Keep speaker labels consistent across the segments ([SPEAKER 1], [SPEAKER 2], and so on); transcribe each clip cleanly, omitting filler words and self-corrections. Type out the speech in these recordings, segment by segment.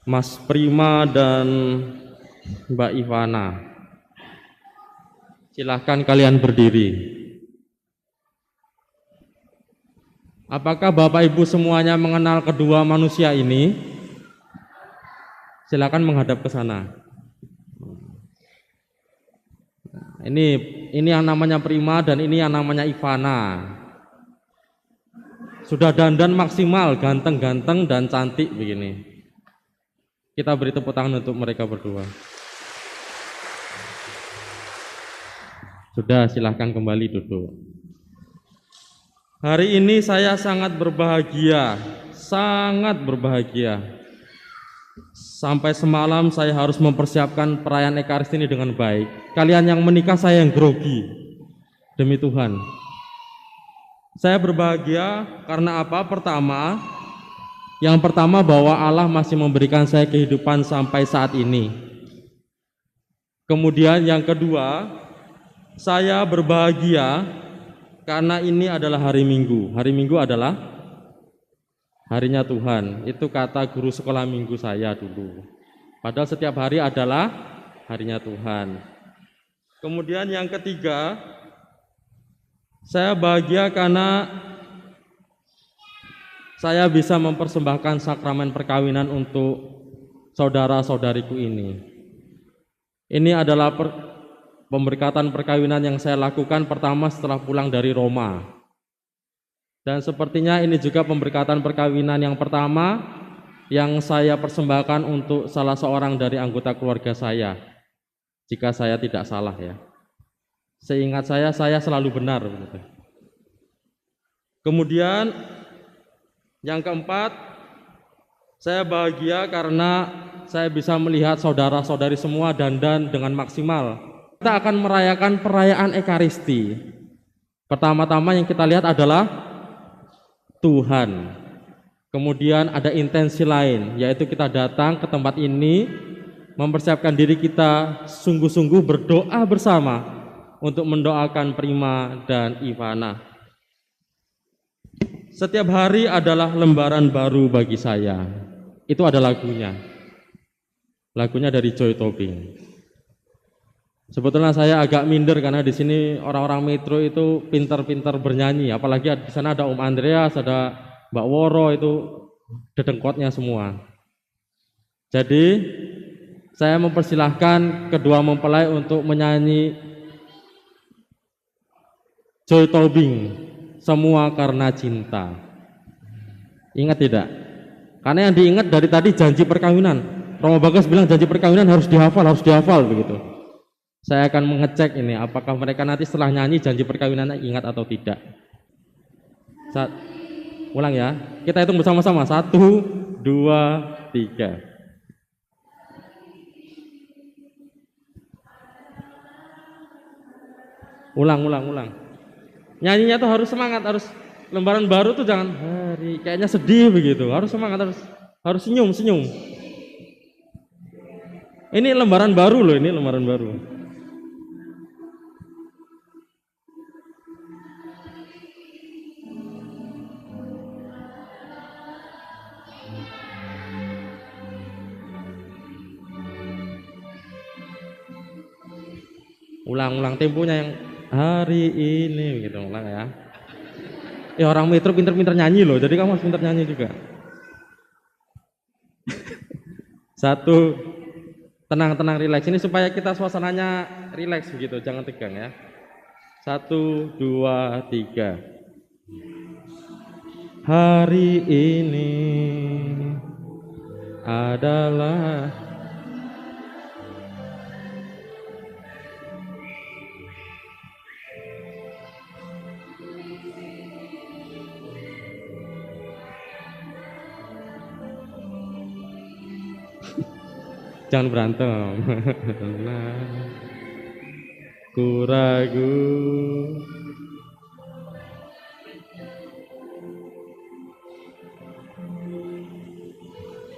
[SPEAKER 1] Mas Prima dan Mbak Ivana. Silahkan kalian berdiri. Apakah Bapak Ibu semuanya mengenal kedua manusia ini? Silakan menghadap ke sana. Ini yang namanya Prima dan ini yang namanya Ivana. Sudah dandan maksimal, ganteng-ganteng dan cantik begini. Kita beri tepuk tangan untuk mereka berdua. Sudah, silahkan kembali duduk. Hari ini saya sangat berbahagia, sangat berbahagia. Sampai semalam saya harus mempersiapkan perayaan Ekaristi ini dengan baik. Kalian yang menikah, saya yang grogi. Demi Tuhan. Saya berbahagia karena apa? Yang pertama bahwa Allah masih memberikan saya kehidupan sampai saat ini. Kemudian yang kedua, saya berbahagia karena ini adalah hari Minggu. Hari Minggu adalah harinya Tuhan. Itu kata guru sekolah minggu saya dulu. Padahal setiap hari adalah harinya Tuhan. Kemudian yang ketiga, saya bahagia karena saya bisa mempersembahkan sakramen perkawinan untuk saudara-saudariku ini. Ini adalah pemberkatan perkawinan yang saya lakukan pertama setelah pulang dari Roma. Dan sepertinya ini juga pemberkatan perkawinan yang pertama yang saya persembahkan untuk salah seorang dari anggota keluarga saya. Jika saya tidak salah ya. Seingat saya selalu benar. Kemudian yang keempat, saya bahagia karena saya bisa melihat saudara-saudari semua dandan dengan maksimal. Kita akan merayakan perayaan Ekaristi. Pertama-tama yang kita lihat adalah Tuhan. Kemudian ada intensi lain, yaitu kita datang ke tempat ini, mempersiapkan diri kita sungguh-sungguh berdoa bersama untuk mendoakan Prima dan Ivana. Setiap hari adalah lembaran baru bagi saya. Itu ada lagunya. Lagunya dari Joy Tobing. Sebetulnya saya agak minder karena di sini orang-orang Metro itu pintar-pintar bernyanyi. Apalagi di sana ada Om Andreas, ada Mbak Woro, itu dedengkotnya semua. Jadi saya mempersilahkan kedua mempelai untuk menyanyi Joy Tobing, Semua Karena Cinta. Ingat tidak? Karena yang diingat dari tadi janji perkawinan. Romo Bagas bilang janji perkawinan harus dihafal begitu. Saya akan mengecek ini apakah mereka nanti setelah nyanyi janji perkawinan ingat atau tidak. Ulang ya. Kita hitung bersama-sama. 1, 2, 3. Ulang. Nyanyinya tuh harus semangat, harus lembaran baru tuh jangan hari kayaknya sedih begitu. Harus semangat, harus senyum. Ini lembaran baru loh, ini lembaran baru. Ulang temponya yang hari ini gitu, ulang ya. Ya orang Metro pinter-pinter nyanyi loh, jadi kamu harus pinter nyanyi juga. 1, tenang, rileks. Ini supaya kita suasananya rileks begitu, jangan tegang ya. 1, 2, 3. Hari ini adalah jangan berantem. Ku ragu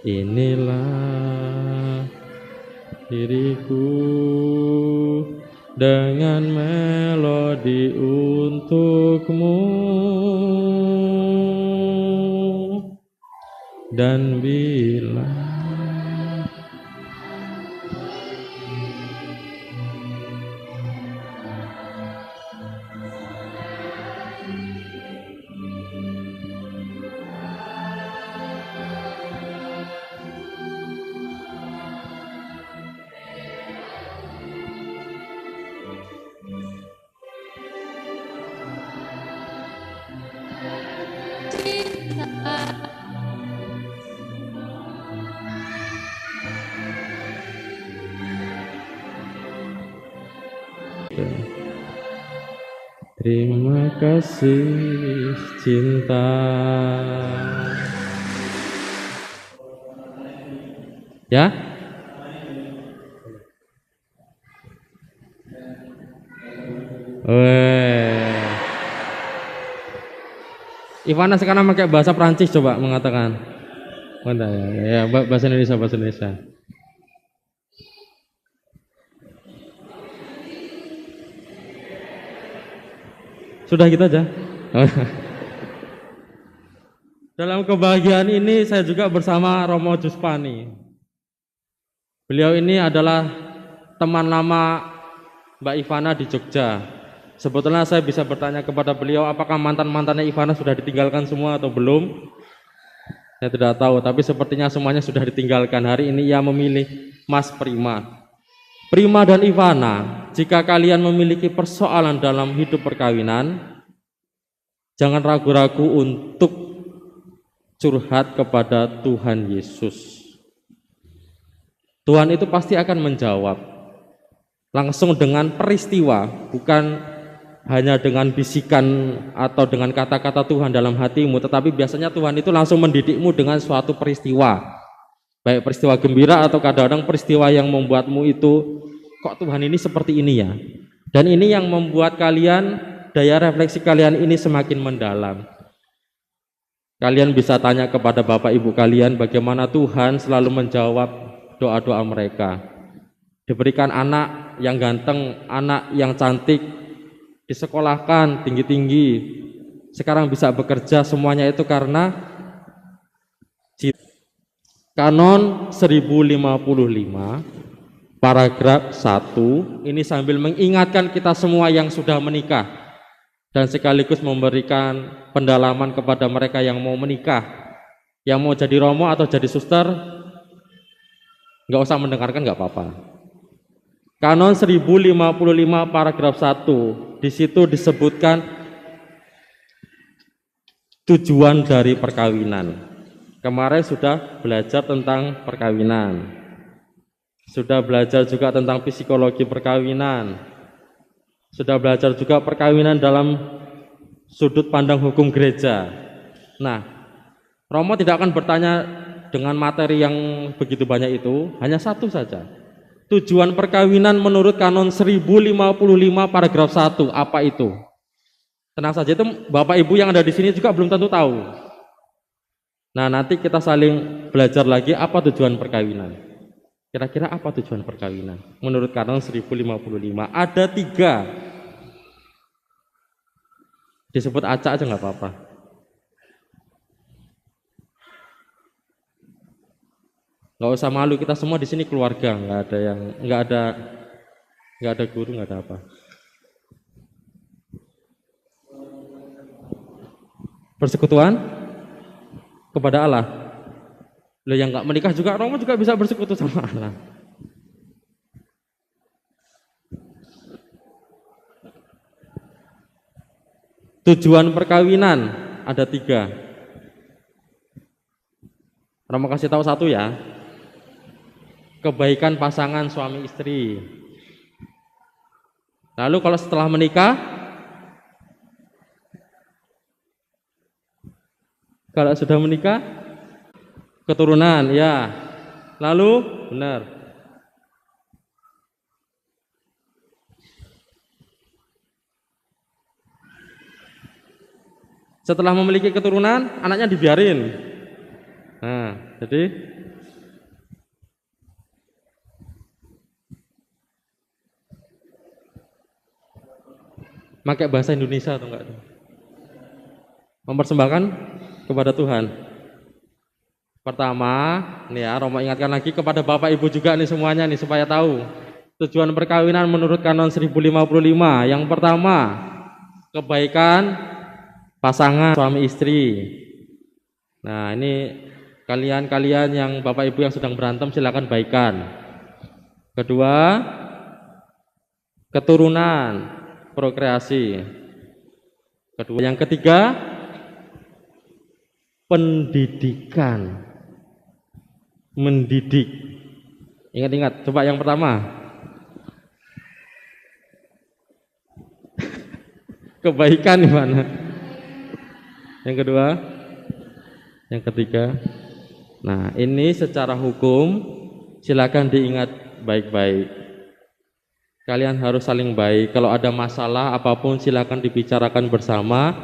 [SPEAKER 1] inilah diriku dengan melodi untukmu, dan bila Terima kasih cinta. Ya? Ivana sekarang pakai bahasa Prancis coba mengatakan. Bentar, ya, bahasa Indonesia, bahasa Indonesia. Sudah gitu aja. Dalam kebahagiaan ini saya juga bersama Romo Juspani. Beliau ini adalah teman lama Mbak Ivana di Jogja. Sebetulnya saya bisa bertanya kepada beliau apakah mantan-mantannya Ivana sudah ditinggalkan semua atau belum. Saya tidak tahu, tapi sepertinya semuanya sudah ditinggalkan. Hari ini ia memilih Mas Prima. Prima dan Ivana, jika kalian memiliki persoalan dalam hidup perkawinan, jangan ragu-ragu untuk curhat kepada Tuhan Yesus. Tuhan itu pasti akan menjawab langsung dengan peristiwa, bukan hanya dengan bisikan atau dengan kata-kata Tuhan dalam hatimu, tetapi biasanya Tuhan itu langsung mendidikmu dengan suatu peristiwa. Baik peristiwa gembira atau kadang-kadang peristiwa yang membuatmu itu, kok Tuhan ini seperti ini ya? Dan ini yang membuat kalian, daya refleksi kalian ini semakin mendalam. Kalian bisa tanya kepada Bapak Ibu kalian bagaimana Tuhan selalu menjawab doa-doa mereka. Diberikan anak yang ganteng, anak yang cantik, disekolahkan tinggi-tinggi, sekarang bisa bekerja, semuanya itu karena Kanon 1055 paragraf 1 ini sambil mengingatkan kita semua yang sudah menikah dan sekaligus memberikan pendalaman kepada mereka yang mau menikah, yang mau jadi romo atau jadi suster, nggak usah mendengarkan, nggak apa-apa. Kanon 1055 paragraf 1 di situ disebutkan tujuan dari perkawinan. Kemarin sudah belajar tentang perkawinan, sudah belajar juga tentang psikologi perkawinan, sudah belajar juga perkawinan dalam sudut pandang hukum gereja. Nah, Romo tidak akan bertanya dengan materi yang begitu banyak itu, hanya satu saja. Tujuan perkawinan menurut Kanon 1055 paragraf 1 apa itu? Tenang saja, itu Bapak Ibu yang ada di sini juga belum tentu tahu. Nah, nanti kita saling belajar lagi apa tujuan perkawinan. Kira-kira apa tujuan perkawinan? Menurut Kanon 1055 ada 3. Disebut acak aja nggak apa-apa. Nggak usah malu, kita semua di sini keluarga, nggak ada guru, nggak ada apa. Persekutuan kepada Allah. Loh, yang nggak menikah juga, Romo juga bisa bersekutu sama Allah. Tujuan perkawinan ada 3. Romo kasih tahu 1 ya. Kebaikan pasangan suami istri. Lalu kalau setelah menikah, kalau sudah menikah, keturunan, ya. Lalu, benar. Setelah memiliki keturunan, anaknya dibiarin. Nah, jadi pakai bahasa Indonesia atau enggak? Mempersembahkan kepada Tuhan. Pertama, nih ya, Romo ingatkan lagi kepada Bapak Ibu juga nih semuanya nih supaya tahu. Tujuan perkawinan menurut Kanon 1055. Yang pertama, kebaikan pasangan suami istri. Nah, ini kalian yang Bapak Ibu yang sedang berantem silakan baikan. Kedua, keturunan, prokreasi. Kedua, yang ketiga, pendidikan. Mendidik. Ingat-ingat, coba yang pertama. Kebaikan di mana? Yang kedua? Yang ketiga? Nah, ini secara hukum silakan diingat baik-baik. Kalian harus saling baik. Kalau ada masalah apapun silakan dibicarakan bersama,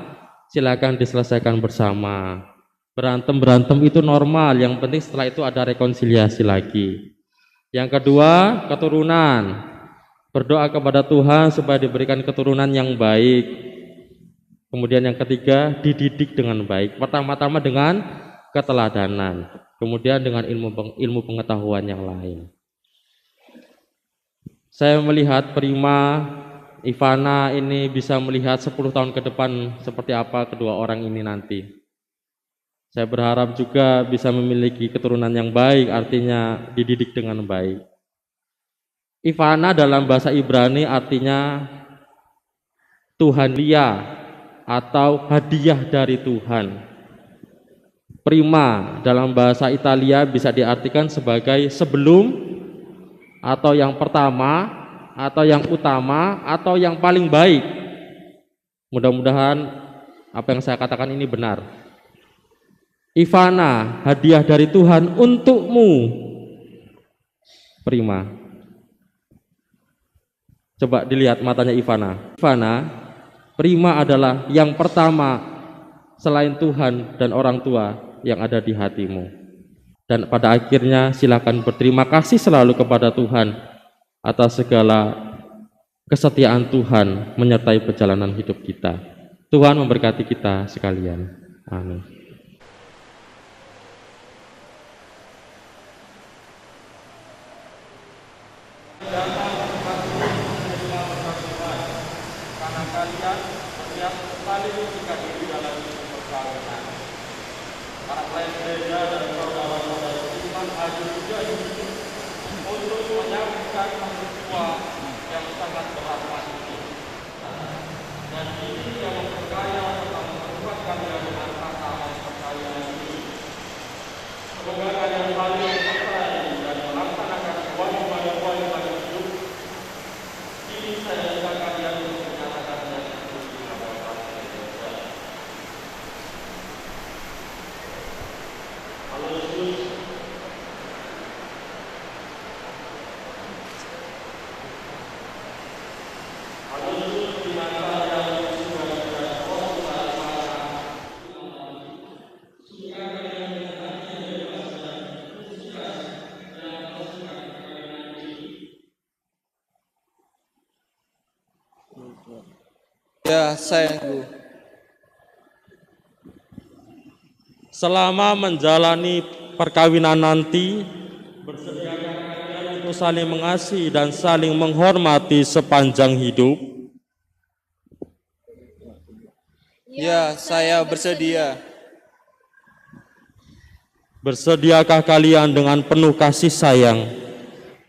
[SPEAKER 1] silakan diselesaikan bersama. Berantem itu normal, yang penting setelah itu ada rekonsiliasi lagi. Yang kedua, keturunan. Berdoa kepada Tuhan supaya diberikan keturunan yang baik. Kemudian yang ketiga, dididik dengan baik. Pertama-tama dengan keteladanan, kemudian dengan ilmu pengetahuan yang lain. Saya melihat Prima, Ivana ini bisa melihat 10 tahun ke depan seperti apa kedua orang ini nanti. Saya berharap juga bisa memiliki keturunan yang baik, artinya dididik dengan baik. Ivana dalam bahasa Ibrani artinya Tuhan Lia atau hadiah dari Tuhan. Prima dalam bahasa Italia bisa diartikan sebagai sebelum, atau yang pertama, atau yang utama, atau yang paling baik. Mudah-mudahan apa yang saya katakan ini benar. Ivana, hadiah dari Tuhan untukmu. Prima. Coba dilihat matanya Ivana. Ivana, Prima adalah yang pertama selain Tuhan dan orang tua yang ada di hatimu. Dan pada akhirnya silakan berterima kasih selalu kepada Tuhan atas segala kesetiaan Tuhan menyertai perjalanan hidup kita. Tuhan memberkati kita sekalian. Amin.
[SPEAKER 2] Ya, sayangku.
[SPEAKER 1] Selama menjalani perkawinan nanti, bersediakah kalian untuk saling mengasihi dan saling menghormati sepanjang hidup?
[SPEAKER 2] Ya, saya bersedia.
[SPEAKER 1] Bersediakah kalian dengan penuh kasih sayang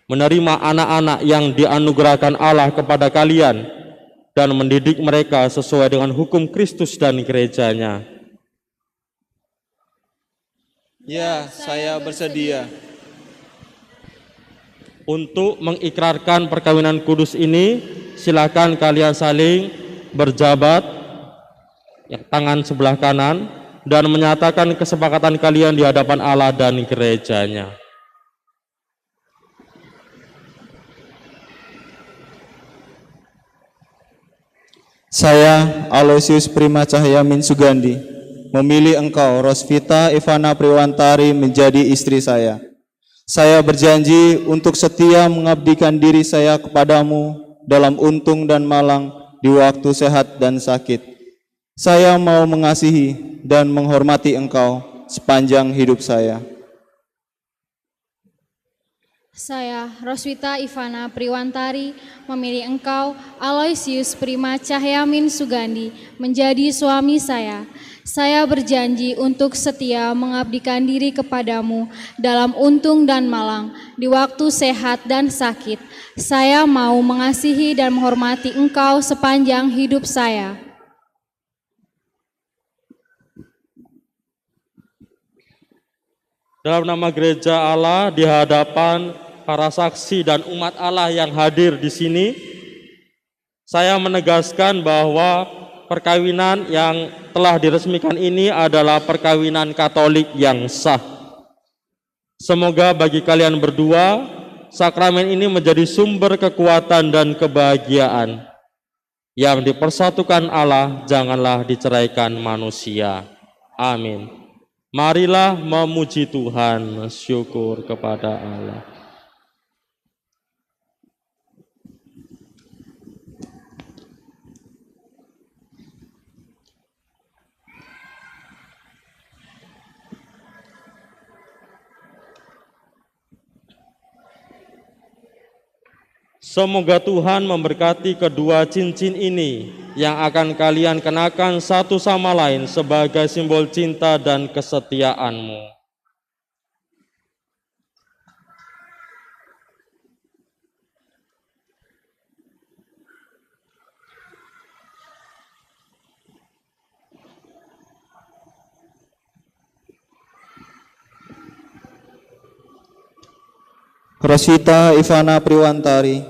[SPEAKER 1] menerima anak-anak yang dianugerahkan Allah kepada kalian dan mendidik mereka sesuai dengan hukum Kristus dan gerejanya?
[SPEAKER 2] Ya, saya bersedia.
[SPEAKER 1] Untuk mengikrarkan perkawinan kudus ini, silakan kalian saling berjabat tangan sebelah kanan dan menyatakan kesepakatan kalian di hadapan Allah dan gerejanya.
[SPEAKER 2] Saya, Aloysius Prima Cahyamin Sugandi, memilih engkau, Rosvita Ivana Priwantari, menjadi istri saya. Saya berjanji untuk setia mengabdikan diri saya kepadamu dalam untung dan malang di waktu sehat dan sakit. Saya mau mengasihi dan menghormati engkau sepanjang hidup saya.
[SPEAKER 3] Saya, Roswita Ivana Priwantari, memilih engkau, Aloysius Prima Cahyamin Sugandi, menjadi suami saya. Saya berjanji untuk setia mengabdikan diri kepadamu dalam untung dan malang, di waktu sehat dan sakit. Saya mau mengasihi dan menghormati engkau sepanjang hidup saya.
[SPEAKER 1] dalam nama gereja Allah di hadapan para saksi dan umat Allah yang hadir di sini, saya menegaskan bahwa perkawinan yang telah diresmikan ini adalah perkawinan Katolik yang sah. Semoga bagi kalian berdua, sakramen ini menjadi sumber kekuatan dan kebahagiaan. Yang dipersatukan Allah, janganlah diceraikan manusia. Amin. Marilah memuji Tuhan, syukur kepada Allah. Semoga Tuhan memberkati kedua cincin ini yang akan kalian kenakan satu sama lain sebagai simbol cinta dan kesetiaanmu.
[SPEAKER 2] Rosvita Ivana Priwantari,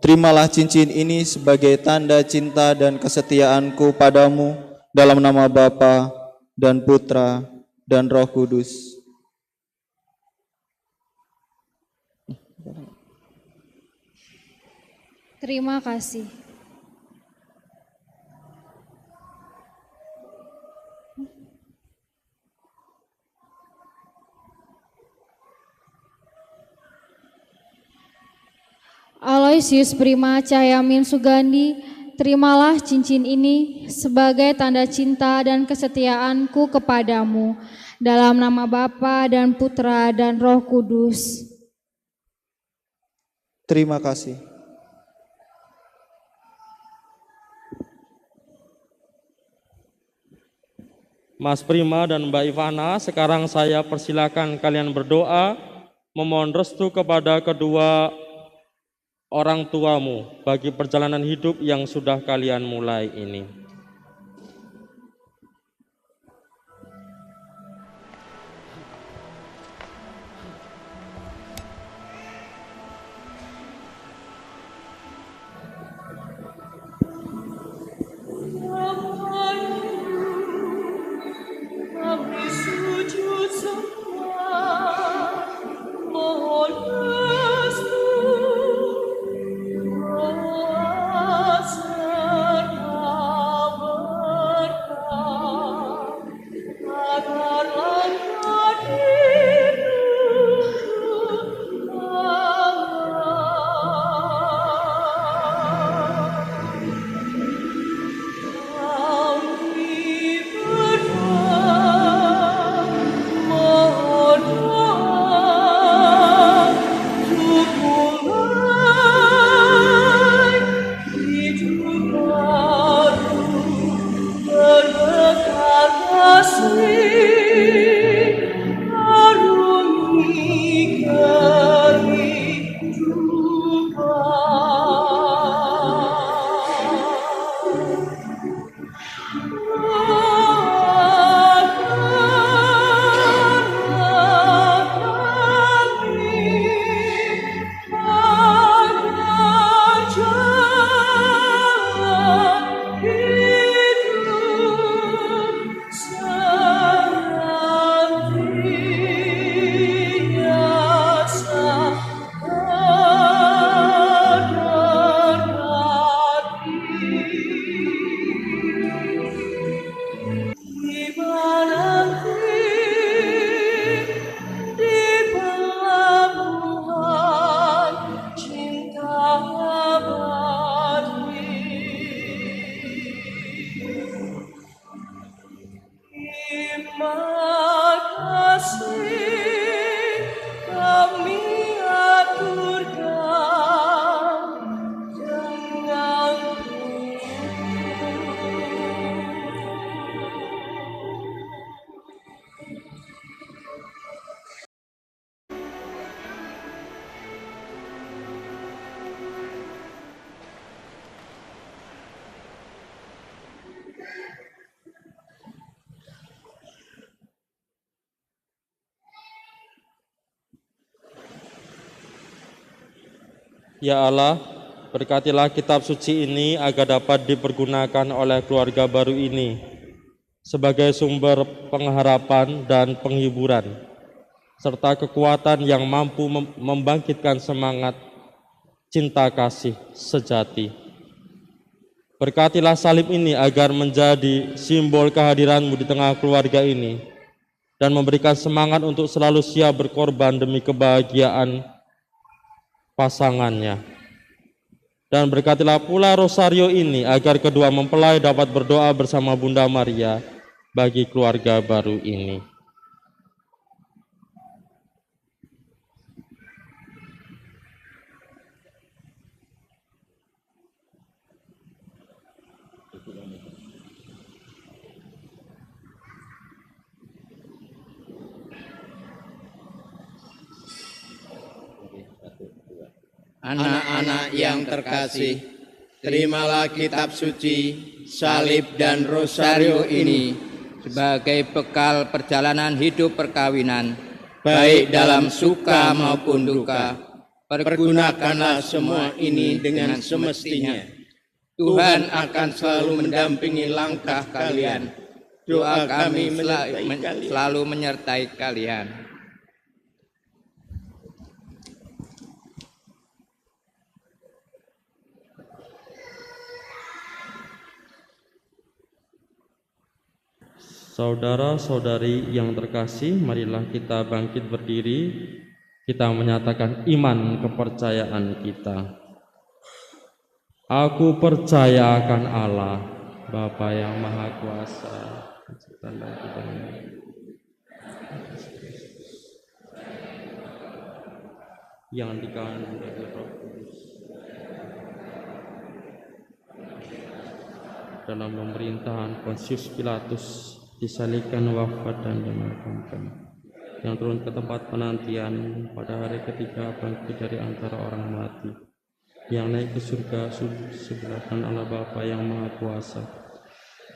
[SPEAKER 2] terimalah cincin ini sebagai tanda cinta dan kesetiaanku padamu dalam nama Bapa dan Putra dan Roh Kudus.
[SPEAKER 3] Terima kasih. Aloysius Prima Cahyamin Sugandi, terimalah cincin ini sebagai tanda cinta dan kesetiaanku kepadamu dalam nama Bapa dan Putra dan Roh Kudus.
[SPEAKER 2] Terima kasih.
[SPEAKER 1] Mas Prima dan Mbak Ivana, sekarang saya persilakan kalian berdoa, memohon restu kepada kedua orang tuamu bagi perjalanan hidup yang sudah kalian mulai ini.
[SPEAKER 4] Kami sujud sembah, mohon restu, doa serta
[SPEAKER 1] Ya Allah, berkatilah kitab suci ini agar dapat dipergunakan oleh keluarga baru ini sebagai sumber pengharapan dan penghiburan, serta kekuatan yang mampu membangkitkan semangat cinta kasih sejati. Berkatilah salib ini agar menjadi simbol kehadiran-Mu di tengah keluarga ini dan memberikan semangat untuk selalu siap berkorban demi kebahagiaan pasangannya. Dan berkatilah pula rosario ini agar kedua mempelai dapat berdoa bersama Bunda Maria bagi keluarga baru ini.
[SPEAKER 5] Anak-anak yang terkasih, terimalah kitab suci, salib dan rosario ini sebagai bekal perjalanan hidup perkawinan, baik dalam suka maupun duka. Pergunakanlah semua ini dengan semestinya. Tuhan akan selalu mendampingi langkah kalian. Doa kami selalu menyertai kalian.
[SPEAKER 1] Saudara-saudari yang terkasih, marilah kita bangkit berdiri, kita menyatakan iman kepercayaan kita. Aku percaya akan Allah, Bapa yang Maha Kuasa, yang dikandung dari Roh Kudus, dalam pemerintahan Pontius Pilatus disalibkan, wafat dan dimakamkan, yang turun ke tempat penantian pada hari ketiga bangkit dari antara orang mati, yang naik ke surga sebelah kanan Allah Bapa yang Maha Kuasa,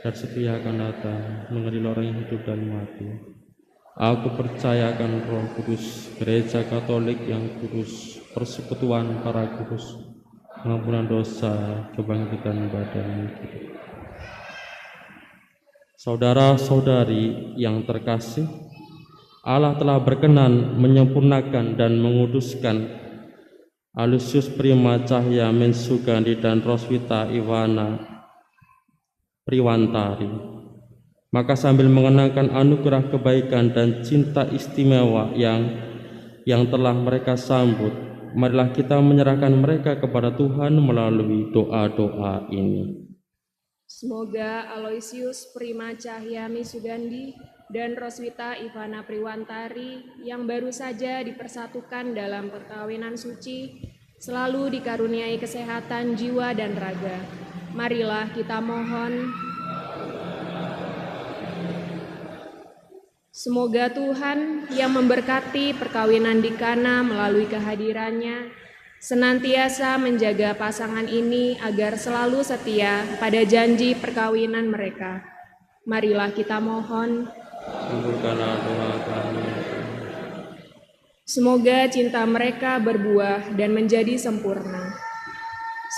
[SPEAKER 1] dan setia akan datang mengadili orang yang hidup dan mati. Aku percaya akan Roh Kudus, Gereja Katolik yang kudus, persekutuan para kudus, pengampunan dosa, kebangkitan badan hidup. Saudara-saudari yang terkasih, Allah telah berkenan menyempurnakan dan menguduskan Aloysius Prima Cahyamin Sugandi dan Roswitha Ivana Priwantari. Maka sambil mengenangkan anugerah kebaikan dan cinta istimewa yang telah mereka sambut, marilah kita menyerahkan mereka kepada Tuhan melalui doa-doa ini.
[SPEAKER 6] Semoga Aloysius Prima Cahyami Sugandi dan Roswitha Ivana Priwantari yang baru saja dipersatukan dalam perkawinan suci selalu dikaruniai kesehatan jiwa dan raga. Marilah kita mohon. Semoga Tuhan yang memberkati perkawinan di Kana melalui kehadirannya senantiasa menjaga pasangan ini agar selalu setia pada janji perkawinan mereka. Marilah kita mohon.
[SPEAKER 1] Kabulkanlah doa kami.
[SPEAKER 6] Semoga cinta mereka berbuah dan menjadi sempurna.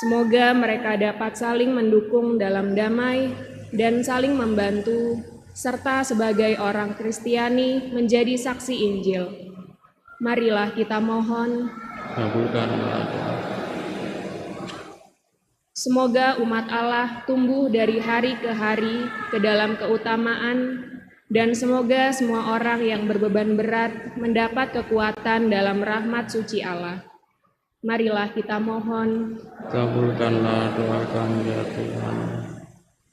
[SPEAKER 6] Semoga mereka dapat saling mendukung dalam damai dan saling membantu, serta sebagai orang Kristiani menjadi saksi Injil. Marilah kita mohon.
[SPEAKER 1] Kabulkanlah doa.
[SPEAKER 6] Semoga umat Allah tumbuh dari hari ke hari ke dalam keutamaan, dan semoga semua orang yang berbeban berat mendapat kekuatan dalam rahmat suci Allah. Marilah kita mohon.
[SPEAKER 1] Kabulkanlah doa kami ya Tuhan.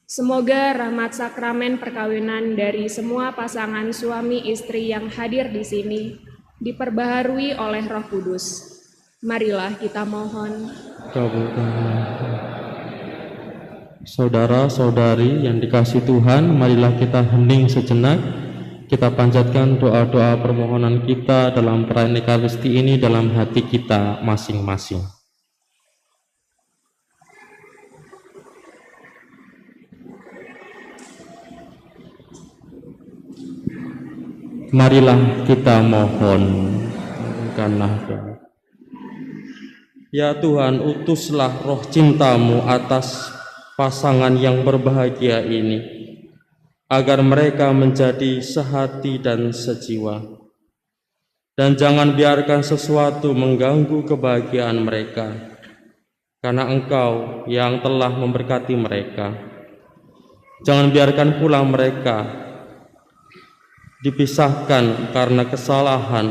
[SPEAKER 6] Semoga rahmat sakramen perkawinan dari semua pasangan suami istri yang hadir di sini diperbaharui oleh Roh Kudus. Marilah kita mohon.
[SPEAKER 1] Kabulkanlah. Saudara-saudari yang dikasihi Tuhan, marilah kita hening sejenak. Kita panjatkan doa-doa permohonan kita dalam perayaan Ekaristi ini dalam hati kita masing-masing. Marilah kita mohon. Kabulkanlah doa. Ya Tuhan, utuslah roh cinta-Mu atas pasangan yang berbahagia ini, agar mereka menjadi sehati dan sejiwa. Dan jangan biarkan sesuatu mengganggu kebahagiaan mereka, karena Engkau yang telah memberkati mereka. Jangan biarkan pula mereka dipisahkan karena kesalahan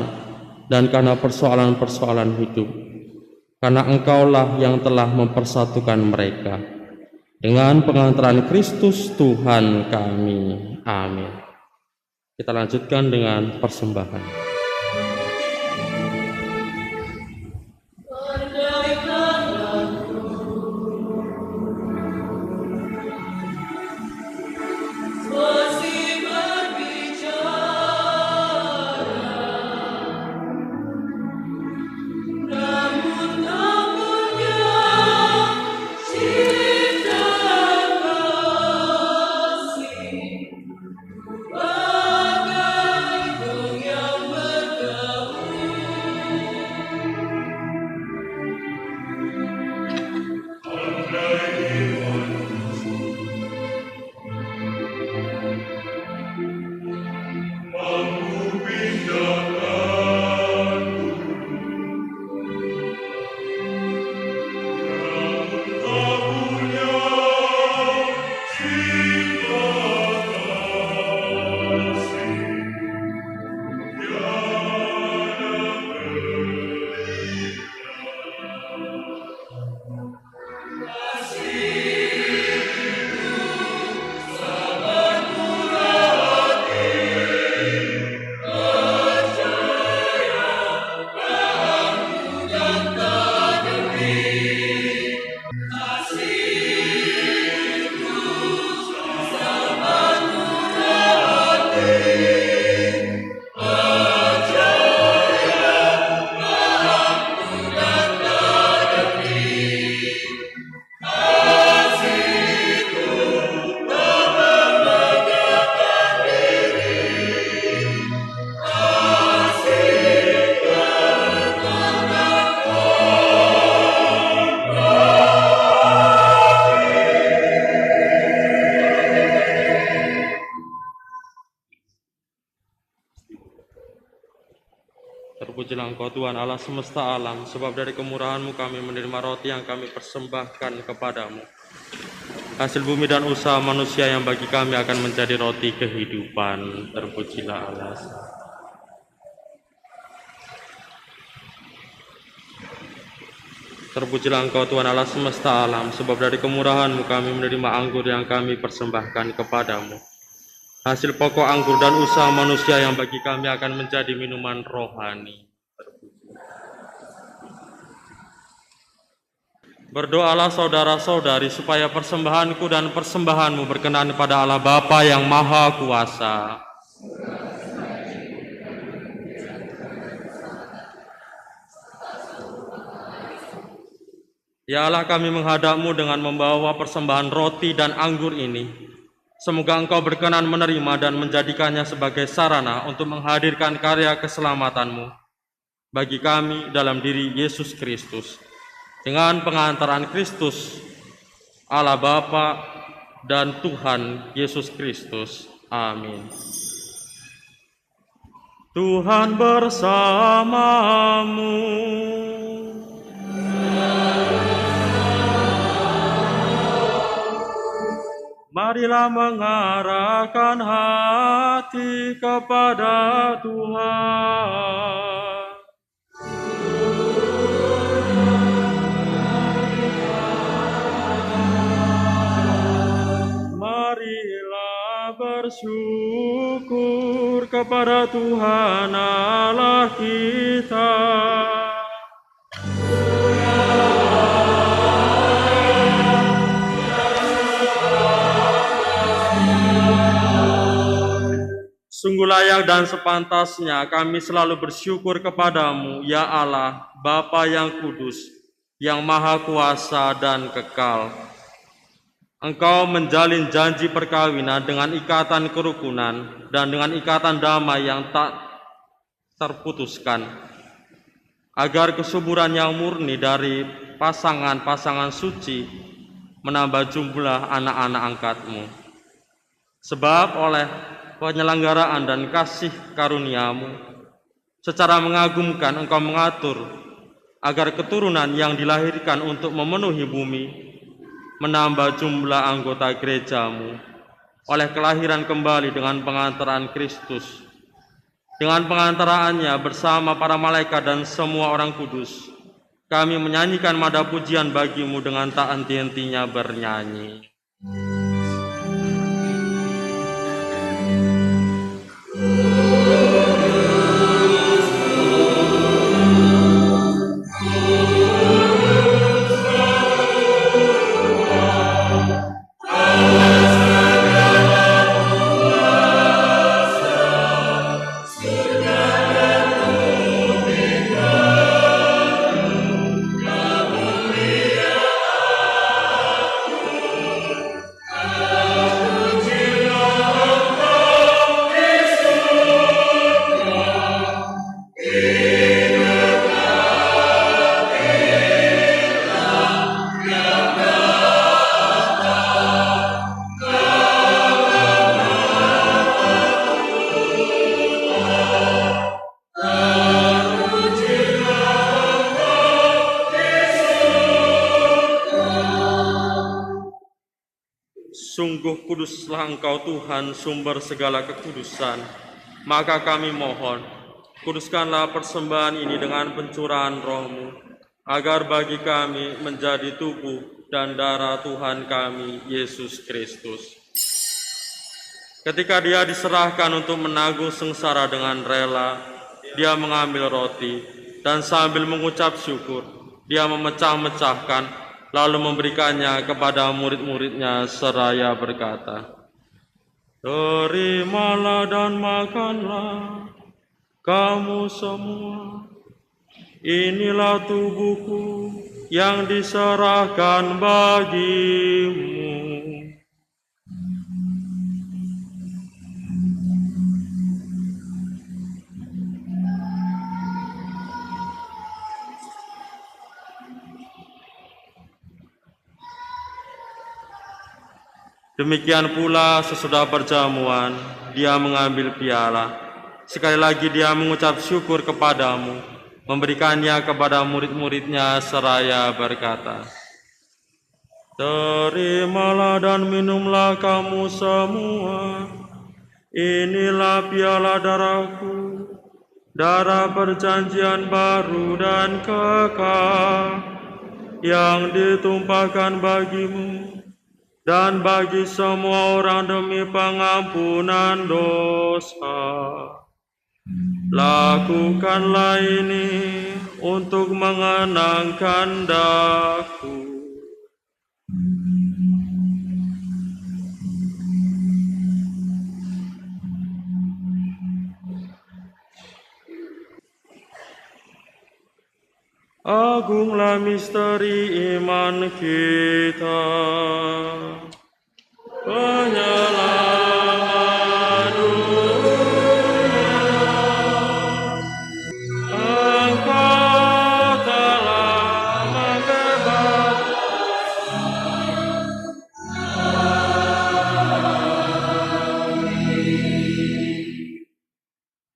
[SPEAKER 1] dan karena persoalan-persoalan hidup, karena Engkaulah yang telah mempersatukan mereka. Dengan pengantaran Kristus Tuhan kami. Amin. Kita lanjutkan dengan persembahan. Terpujilah Engkau Tuhan Allah semesta alam, sebab dari kemurahan-Mu kami menerima roti yang kami persembahkan kepadamu. Hasil bumi dan usaha manusia yang bagi kami akan menjadi roti kehidupan. Terpujilah Allah. Terpujilah Engkau Tuhan Allah semesta alam, sebab dari kemurahan-Mu kami menerima anggur yang kami persembahkan kepadamu. Hasil pokok anggur dan usaha manusia yang bagi kami akan menjadi minuman rohani. Berdoalah saudara-saudari supaya persembahanku dan persembahanmu berkenan pada Allah Bapa yang Maha Kuasa. Ya Allah, kami menghadap-Mu dengan membawa persembahan roti dan anggur ini. Semoga Engkau berkenan menerima dan menjadikannya sebagai sarana untuk menghadirkan karya keselamatan-Mu bagi kami dalam diri Yesus Kristus. Dengan pengantaran Kristus, Allah Bapa dan Tuhan Yesus Kristus. Amin. Tuhan bersamamu. Marilah mengarahkan hati kepada Tuhan. Marilah bersyukur kepada Tuhan Allah kita. Sungguh layak dan sepantasnya kami selalu bersyukur kepadamu, ya Allah, Bapa yang kudus, yang maha kuasa dan kekal. Engkau menjalin janji perkawinan dengan ikatan kerukunan dan dengan ikatan damai yang tak terputuskan. agar kesuburan yang murni dari pasangan-pasangan suci menambah jumlah anak-anak angkat-Mu. Sebab oleh penyelenggaraan dan kasih karunia-Mu, secara mengagumkan Engkau mengatur agar keturunan yang dilahirkan untuk memenuhi bumi menambah jumlah anggota gereja-Mu oleh kelahiran kembali dengan pengantaran Kristus. Dengan pengantaraannya bersama para malaikat dan semua orang kudus, kami menyanyikan mada pujian bagi-Mu dengan tak henti-hentinya bernyanyi. Sungguh kuduslah Engkau Tuhan, sumber segala kekudusan. Maka kami mohon, kuduskanlah persembahan ini dengan pencurahan Roh-Mu, agar bagi kami menjadi tubuh dan darah Tuhan kami, Yesus Kristus. Ketika Dia diserahkan untuk menanggung sengsara dengan rela, Dia mengambil roti, dan sambil mengucap syukur, Dia memecah-mecahkan, lalu memberikannya kepada murid-muridnya seraya berkata, "Terimalah dan makanlah kamu semua. Inilah tubuhku yang diserahkan bagimu." Demikian pula sesudah perjamuan, Dia mengambil piala. Sekali lagi Dia mengucap syukur kepadamu, memberikannya kepada murid-muridnya seraya berkata, "Terimalah dan minumlah kamu semua. Inilah piala darahku, darah perjanjian baru dan kekal, yang ditumpahkan bagimu dan bagi semua orang demi pengampunan dosa. Lakukanlah ini untuk mengenangkan Daku." Agunglah misteri iman kita, penyelamat dunia. Engkau telah membebaskan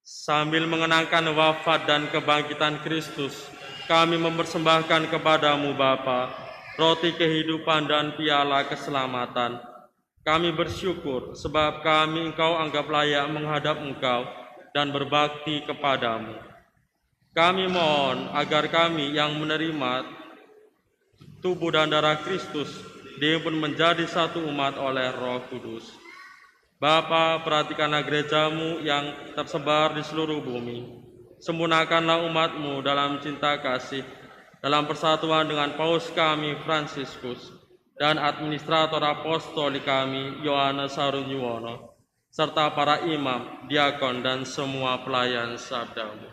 [SPEAKER 1] sambil mengenangkan wafat dan kebangkitan Kristus. Kami mempersembahkan kepadamu Bapa, roti kehidupan dan piala keselamatan. Kami bersyukur sebab kami Engkau anggap layak menghadap Engkau dan berbakti kepadamu. Kami mohon agar kami yang menerima tubuh dan darah Kristus dihimpun menjadi satu umat oleh Roh Kudus. Bapa, perhatikanlah gereja-Mu yang tersebar di seluruh bumi. Sempurnakanlah umat-Mu dalam cinta kasih, dalam persatuan dengan Paus kami Fransiskus dan administrator apostolik kami Yohanes Sarunyuwono, serta para imam, diakon, dan semua pelayan sabda-Mu.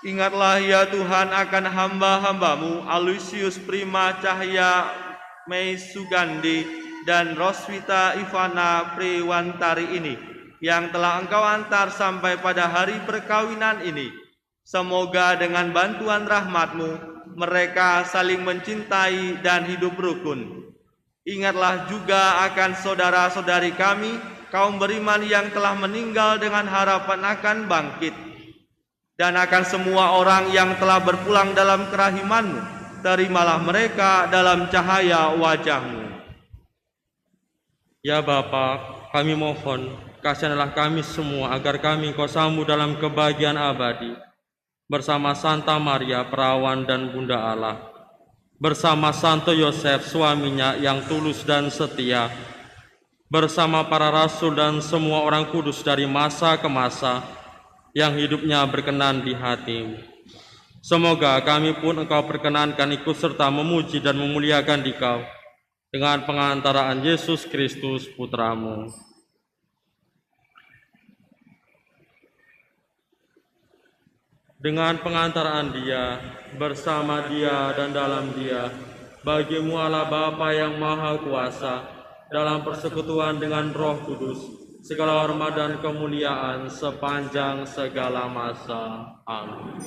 [SPEAKER 7] Ingatlah ya Tuhan akan hamba-hamba-Mu Aloysius Prima Cahya Mei Sugandi dan Roswita Ivana Priwantari ini, yang telah Engkau antar sampai pada hari perkawinan ini. Semoga dengan bantuan rahmat-Mu, mereka saling mencintai dan hidup rukun. Ingatlah juga akan saudara-saudari kami, kaum beriman yang telah meninggal dengan harapan akan bangkit. Dan akan semua orang yang telah berpulang dalam kerahiman-Mu, terimalah mereka dalam cahaya wajah-Mu.
[SPEAKER 1] Ya Bapa, kami mohon, kasihanlah kami semua agar kami Kau sambut dalam kebahagiaan abadi, bersama Santa Maria, perawan dan Bunda Allah, bersama Santo Yosef, suaminya yang tulus dan setia, bersama para rasul dan semua orang kudus dari masa ke masa, yang hidupnya berkenan di hati-Mu. Semoga kami pun Engkau perkenankan ikut serta memuji dan memuliakan Dikau, dengan pengantaraan Yesus Kristus Putra-Mu. Dengan pengantaraan Dia, bersama Dia dan dalam Dia, bagi-Mu Allah Bapa yang Maha Kuasa, dalam persekutuan dengan Roh Kudus, segala hormat dan kemuliaan sepanjang segala masa. Amin.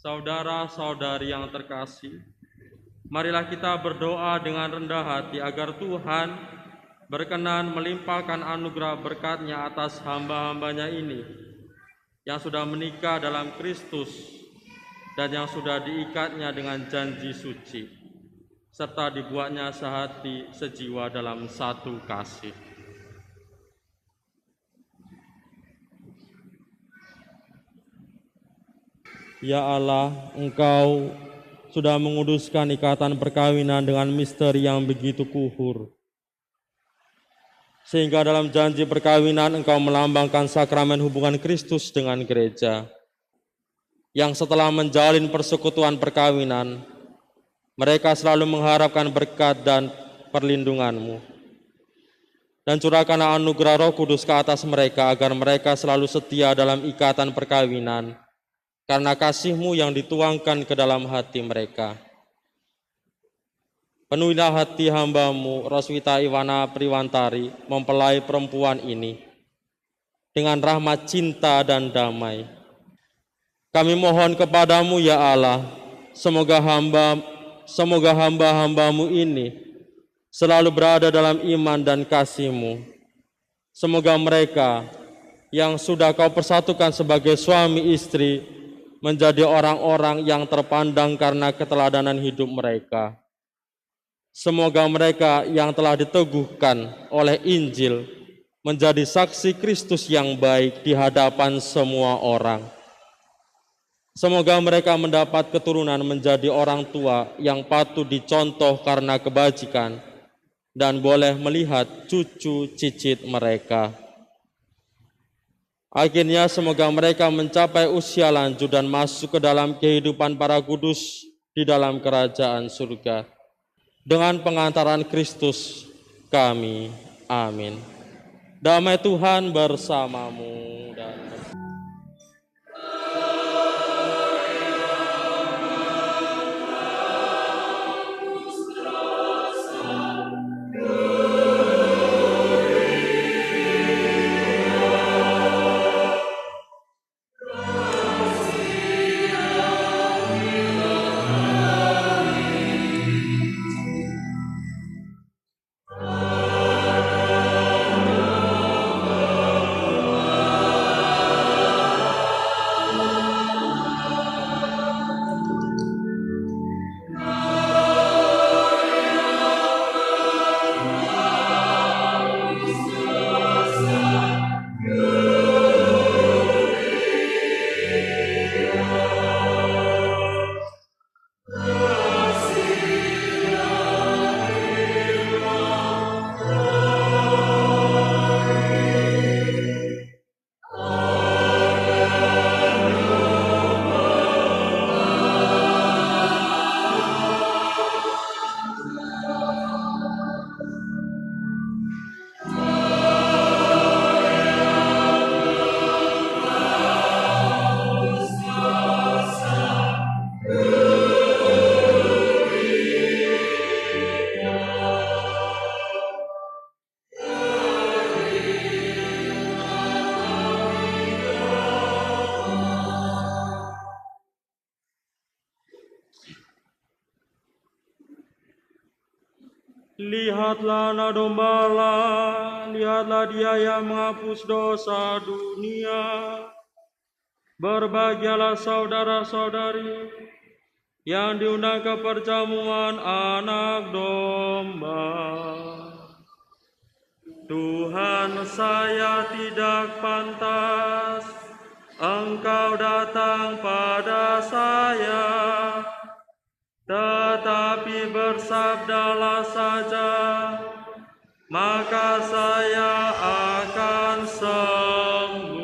[SPEAKER 1] Saudara-saudari yang terkasih, marilah kita berdoa dengan rendah hati agar Tuhan berkenan melimpahkan anugerah berkat-Nya atas hamba-hambanya ini, yang sudah menikah dalam Kristus dan yang sudah diikatnya dengan janji suci, serta dibuatnya sehati sejiwa dalam satu kasih. Ya Allah, Engkau sudah menguduskan ikatan perkawinan dengan misteri yang begitu kuhur, sehingga dalam janji perkawinan Engkau melambangkan sakramen hubungan Kristus dengan gereja, yang setelah menjalin persekutuan perkawinan, mereka selalu mengharapkan berkat dan perlindungan-Mu. Dan curahkanlah anugerah Roh Kudus ke atas mereka, agar mereka selalu setia dalam ikatan perkawinan, karena kasih-Mu yang dituangkan ke dalam hati mereka. Penuhilah hati hamba-Mu, Roswita Ivana Priwantari, mempelai perempuan ini, dengan rahmat cinta dan damai. Kami mohon kepadamu ya Allah, semoga hamba-hamba-Mu ini selalu berada dalam iman dan kasih-Mu. Semoga mereka yang sudah Kau persatukan sebagai suami istri menjadi orang-orang yang terpandang karena keteladanan hidup mereka. Semoga mereka yang telah diteguhkan oleh Injil menjadi saksi Kristus yang baik di hadapan semua orang. Semoga mereka mendapat keturunan menjadi orang tua yang patut dicontoh karena kebajikan dan boleh melihat cucu cicit mereka. Akhirnya semoga mereka mencapai usia lanjut dan masuk ke dalam kehidupan para kudus di dalam kerajaan surga. Dengan pengantaran Kristus kami. Amin. Damai Tuhan bersamamu dan lihatlah anak domba Allah, lihatlah Dia yang menghapus dosa dunia. Berbahagialah saudara-saudari yang diundang ke perjamuan anak domba. Tuhan, saya tidak pantas Engkau datang pada saya, tetapi bersabdalah saja, maka saya akan sembuh.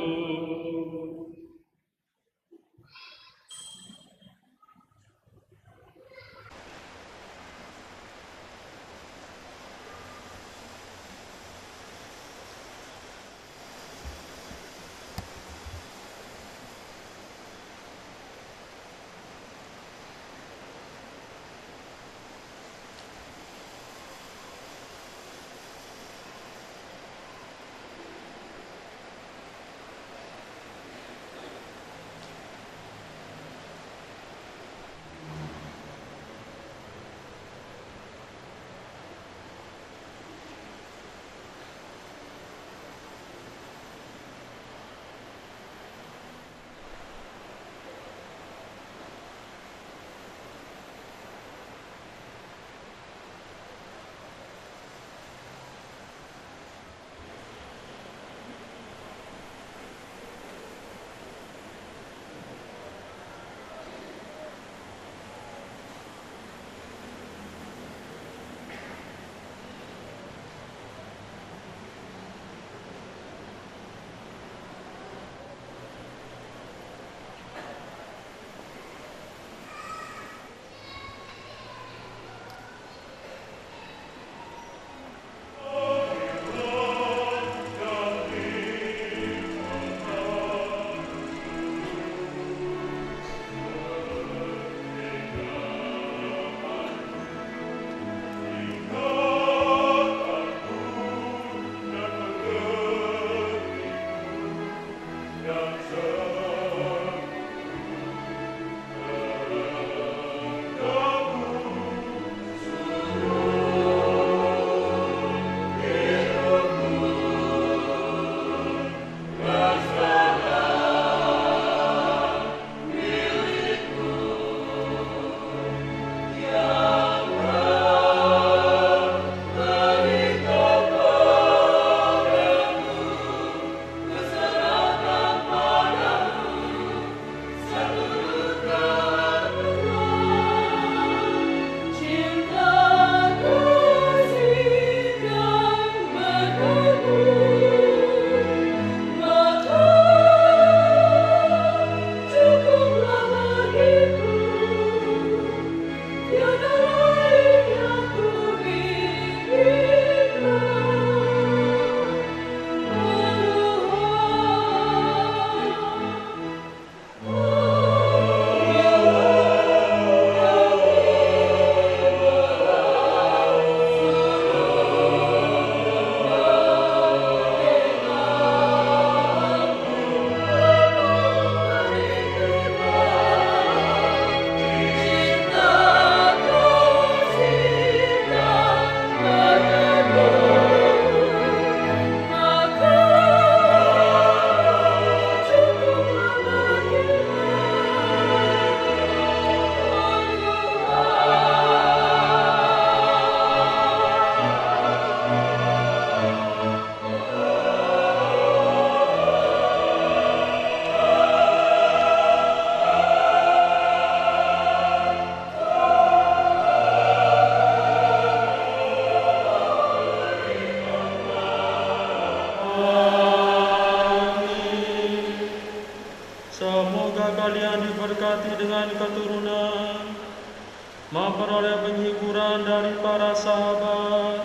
[SPEAKER 1] memperoleh penghiburan dari para sahabat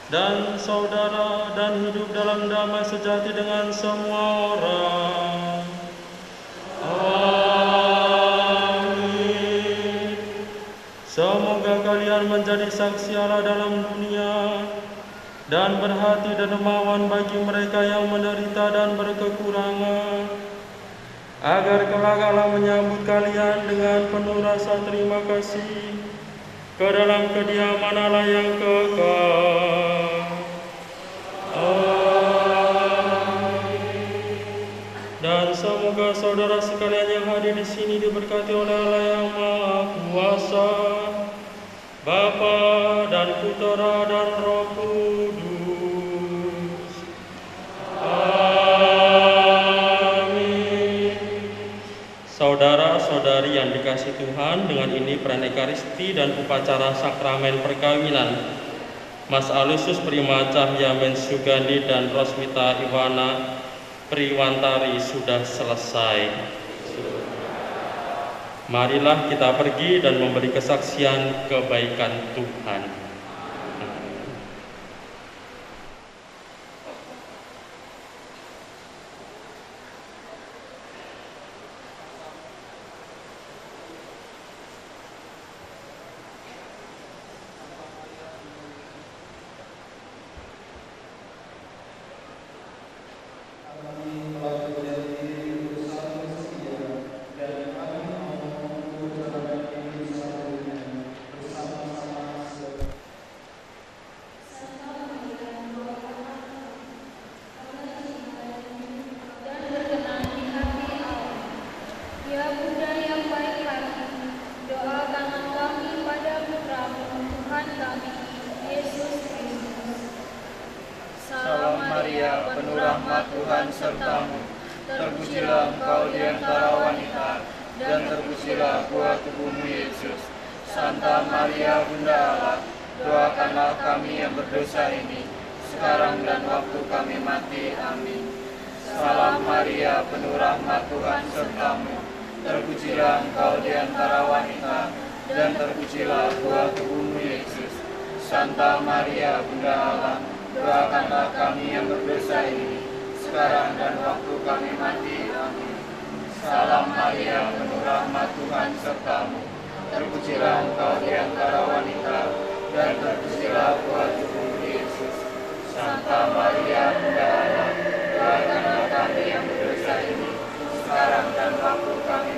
[SPEAKER 1] dan saudara dan hidup dalam damai sejati dengan semua orang. Amin. Semoga kalian menjadi saksi Allah dalam dunia dan berhati dermawan bagi mereka yang menderita dan berkekurangan, agar kelak Allah menyambut kalian dengan penuh rasa terima kasih ke dalam kediaman Allah yang kekal. Amin. Dan semoga saudara sekalian yang hadir di sini diberkati oleh Allah yang Maha Kuasa, Bapa dan Putera dan Roh Kudus. Amin. Saudara-saudari yang dikasihi Tuhan, dengan ini perayaan Ekaristi dan upacara sakramen perkawinan Mas Aloysius Prima Cahyamin Sugandi dan Roswita Ivana Priwantari sudah selesai. Marilah kita pergi dan memberi kesaksian kebaikan Tuhan.
[SPEAKER 8] Penuh rahmat Tuhan sertamu, terpujilah engkau di antara wanita, dan terpujilah buah tubuhmu Yesus. Santa Maria Bunda Allah, doakanlah kami yang berdosa ini, sekarang dan waktu kami mati. Amin. Salam Maria, penuh rahmat Tuhan sertamu, terpujilah engkau di antara wanita, dan terpujilah buah tubuhmu Yesus. Santa Maria Bunda Allah, doakanlah kami yang berdosa ini, sekarang dan waktu kami mati. Amin. Salam Maria, penuh rahmat Tuhan sertamu, terpujilah engkau di antara wanita, dan terpujilah buah tubuhmu Yesus. Santa Maria Bunda Allah, doakanlah kami yang berdosa ini, sekarang dan waktu kami